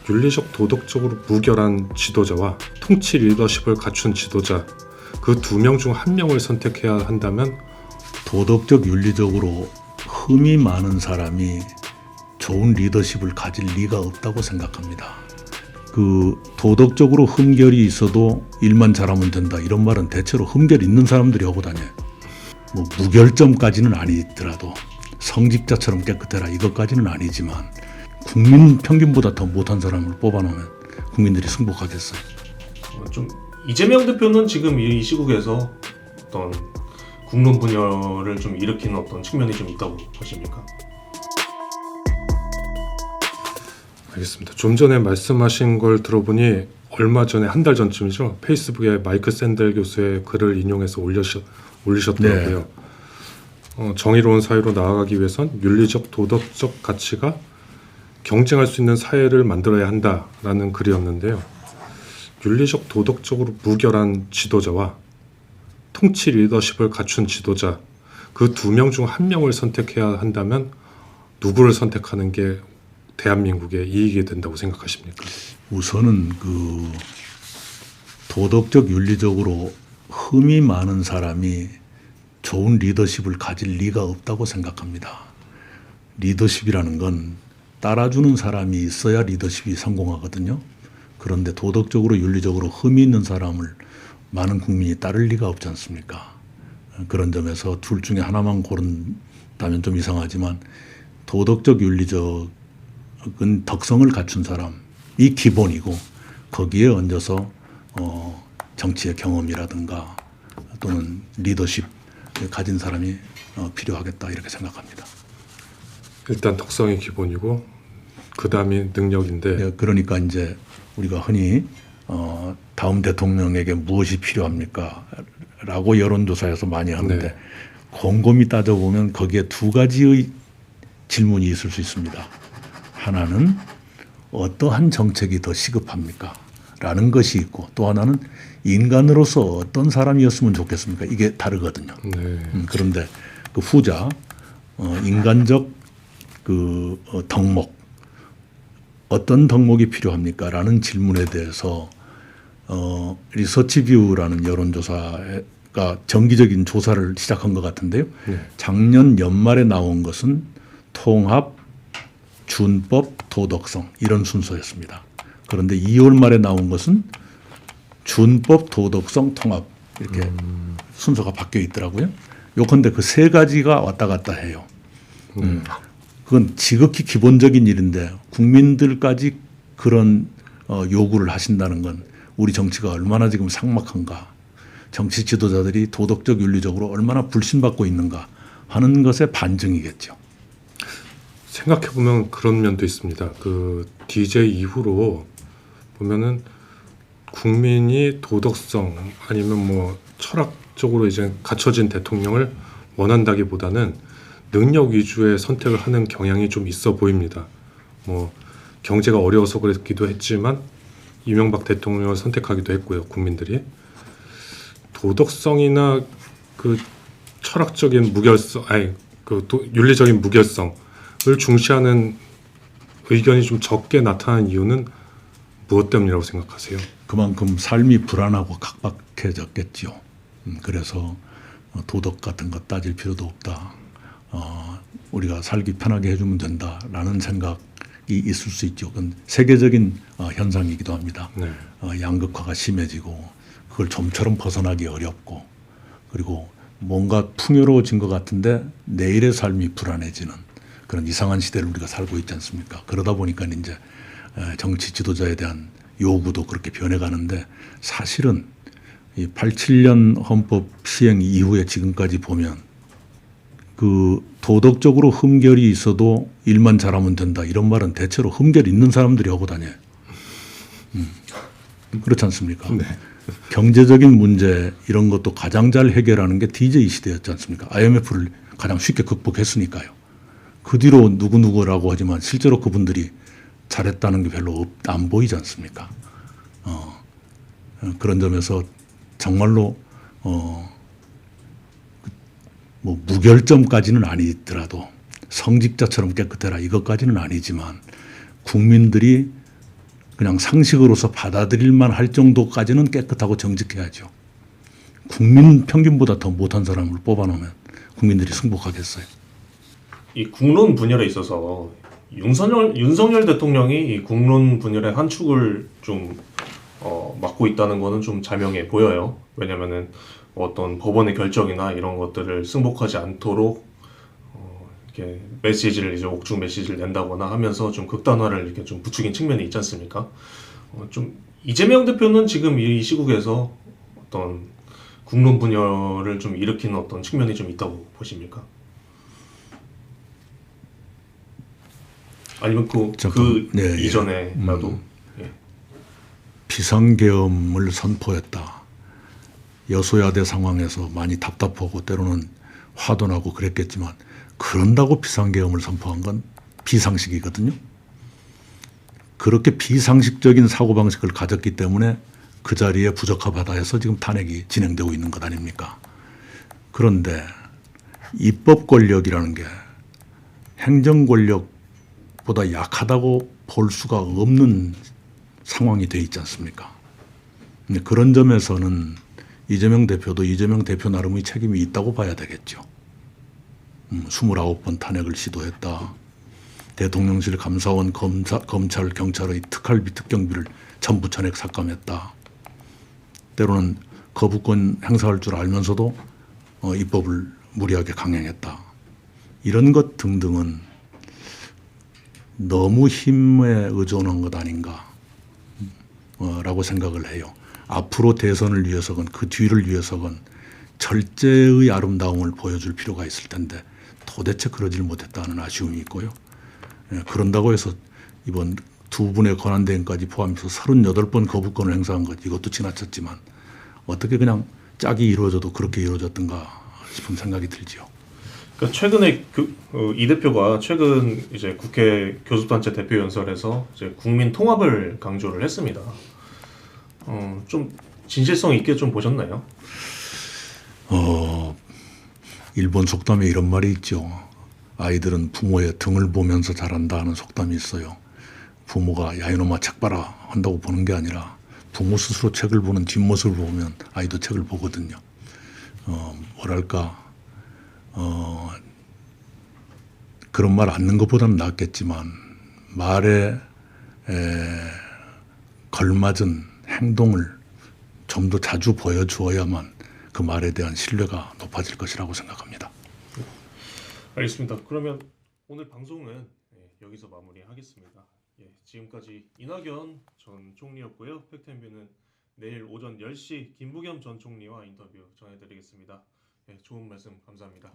윤리적 도덕적으로 무결한 지도자와 통치 리더십을 갖춘 지도자, 그 두 명 중 한 명을 선택해야 한다면 도덕적 윤리적으로 흠이 많은 사람이 좋은 리더십을 가질 리가 없다고 생각합니다. 그 도덕적으로 흠결이 있어도 일만 잘하면 된다 이런 말은 대체로 흠결 있는 사람들이 하고 다녀요. 뭐 무결점까지는 아니더라도 성직자처럼 깨끗해라 이것까지는 아니지만 국민 평균보다 더 못한 사람을 뽑아놓으면 국민들이 승복하겠어요. 좀 이재명 대표는 지금 이 시국에서 어떤 국론 분열을 좀 일으키는 어떤 측면이 좀 있다고 보십니까? 알겠습니다. 좀 전에 말씀하신 걸 들어보니 얼마 전에 한 달 전쯤이죠. 페이스북에 마이크 샌델 교수의 글을 인용해서 올리셨더라고요. 네. 정의로운 사회로 나아가기 위해선 윤리적 도덕적 가치가 경쟁할 수 있는 사회를 만들어야 한다라는 글이었는데요. 윤리적 도덕적으로 무결한 지도자와 통치 리더십을 갖춘 지도자, 그 두 명 중 한 명을 선택해야 한다면 누구를 선택하는 게 대한민국의 이익이 된다고 생각하십니까? 우선은 그 도덕적 윤리적으로 흠이 많은 사람이 좋은 리더십을 가질 리가 없다고 생각합니다. 리더십이라는 건 따라주는 사람이 있어야 리더십이 성공하거든요. 그런데 도덕적으로 윤리적으로 흠이 있는 사람을 많은 국민이 따를 리가 없지 않습니까? 그런 점에서 둘 중에 하나만 고른다면 좀 이상하지만 도덕적 윤리적은 덕성을 갖춘 사람이 기본이고 거기에 얹어서 정치의 경험이라든가 또는 리더십을 가진 사람이 필요하겠다 이렇게 생각합니다. 일단 덕성이 기본이고 그 다음이 능력인데. 네, 그러니까 이제 우리가 흔히 다음 대통령에게 무엇이 필요합니까? 라고 여론조사에서 많이 하는데 네. 곰곰이 따져보면 거기에 두 가지의 질문이 있을 수 있습니다. 하나는 어떠한 정책이 더 시급합니까? 라는 것이 있고 또 하나는 인간으로서 어떤 사람이었으면 좋겠습니까? 이게 다르거든요. 네. 그런데 그 후자 인간적 그 덕목 어떤 덕목이 필요합니까? 라는 질문에 대해서 리서치뷰라는 여론조사가 정기적인 조사를 시작한 것 같은데요. 네. 작년 연말에 나온 것은 통합, 준법, 도덕성 이런 순서였습니다. 그런데 2월 말에 나온 것은 준법, 도덕성, 통합 이렇게 순서가 바뀌어 있더라고요. 요컨대 그 세 가지가 왔다 갔다 해요. 그건 지극히 기본적인 일인데 국민들까지 그런 요구를 하신다는 건 우리 정치가 얼마나 지금 삭막한가, 정치 지도자들이 도덕적 윤리적으로 얼마나 불신받고 있는가 하는 것의 반증이겠죠. 생각해보면 그런 면도 있습니다. 그 DJ 이후로 보면은 국민이 도덕성 아니면 뭐 철학적으로 이제 갖춰진 대통령을 원한다기보다는 능력 위주의 선택을 하는 경향이 좀 있어 보입니다. 뭐 경제가 어려워서 그랬기도 했지만 이명박 대통령을 선택하기도 했고요. 국민들이 도덕성이나 그 철학적인 무결성, 윤리적인 무결성을 중시하는 의견이 좀 적게 나타난 이유는 무엇 때문이라고 생각하세요? 그만큼 삶이 불안하고 각박해졌겠죠. 그래서 도덕 같은 거 따질 필요도 없다. 우리가 살기 편하게 해주면 된다라는 생각이 있을 수 있죠. 그건 세계적인 현상이기도 합니다. 네. 양극화가 심해지고 그걸 좀처럼 벗어나기 어렵고 그리고 뭔가 풍요로워진 것 같은데 내일의 삶이 불안해지는 그런 이상한 시대를 우리가 살고 있지 않습니까? 그러다 보니까 이제 정치 지도자에 대한 요구도 그렇게 변해가는데 사실은 이 87년 헌법 시행 이후에 지금까지 보면 그 도덕적으로 흠결이 있어도 일만 잘하면 된다 이런 말은 대체로 흠결 있는 사람들이 하고 다녀요. 그렇지 않습니까? 네. 경제적인 문제 이런 것도 가장 잘 해결하는 게 DJ 시대였지 않습니까? IMF를 가장 쉽게 극복했으니까요. 그 뒤로 누구누구라고 하지만 실제로 그분들이 잘했다는 게 별로 안 보이지 않습니까? 그런 점에서 정말로 뭐 무결점까지는 아니더라도 성직자처럼 깨끗해라 이것까지는 아니지만 국민들이 그냥 상식으로서 받아들일만 할 정도까지는 깨끗하고 정직해야죠. 국민 평균보다 더 못한 사람을 뽑아놓으면 국민들이 승복하겠어요. 이 국론 분열에 있어서 윤석열 대통령이 이 국론 분열의 한 축을 좀 맡고 있다는 거는 좀 자명해 보여요. 왜냐면은 어떤 법원의 결정이나 이런 것들을 승복하지 않도록 이렇게 메시지를 이제 옥중 메시지를 낸다거나 하면서 좀 극단화를 이렇게 좀 부추긴 측면이 있지 않습니까? 좀 이재명 대표는 지금 이 시국에서 어떤 국론 분열을 좀 일으키는 어떤 측면이 좀 있다고 보십니까? 아니면 네, 이전에라도 비상계엄을 선포했다. 여소야대 상황에서 많이 답답하고 때로는 화도 나고 그랬겠지만 그런다고 비상계엄을 선포한 건 비상식이거든요. 그렇게 비상식적인 사고방식을 가졌기 때문에 그 자리에 부적합하다 해서 지금 탄핵이 진행되고 있는 것 아닙니까? 그런데 입법 권력이라는 게 행정 권력보다 약하다고 볼 수가 없는 상황이 돼 있지 않습니까? 근데 그런 점에서는 이재명 대표도 이재명 대표 나름의 책임이 있다고 봐야 되겠죠. 29번 탄핵을 시도했다. 대통령실 감사원 검찰 경찰의 특활비 특경비를 전부 전액 삭감했다. 때로는 거부권 행사할 줄 알면서도 입법을 무리하게 강행했다. 이런 것 등등은 너무 힘에 의존한 것 아닌가 라고 생각을 해요. 앞으로 대선을 위해서건 그 뒤를 위해서건 절제의 아름다움을 보여줄 필요가 있을 텐데 도대체 그러질 못했다는 아쉬움이 있고요. 그런다고 해서 이번 두 분의 권한대행까지 포함해서 38번 거부권을 행사한 것 이것도 지나쳤지만 어떻게 그냥 짝이 이루어져도 그렇게 이루어졌던가 싶은 생각이 들지요. 그러니까 최근에 이 대표가 최근 이제 국회 교섭단체 대표 연설에서 이제 국민 통합을 강조를 했습니다. 좀 진실성 있게 좀 보셨나요? 일본 속담에 이런 말이 있죠. 아이들은 부모의 등을 보면서 자란다 하는 속담이 있어요. 부모가 야 이놈아 책 봐라 한다고 보는 게 아니라 부모 스스로 책을 보는 뒷모습을 보면 아이도 책을 보거든요. 뭐랄까 그런 말 않는 것보다는 낫겠지만 말에 걸맞은 행동을 좀 더 자주 보여주어야만 그 말에 대한 신뢰가 높아질 것이라고 생각합니다. 알겠습니다. 그러면 오늘 방송은 여기서 마무리하겠습니다. 지금까지 이낙연 전 총리였고요. 팩트앤뷰는 내일 오전 10시 김부겸 전 총리와 인터뷰 전해드리겠습니다. 좋은 말씀 감사합니다.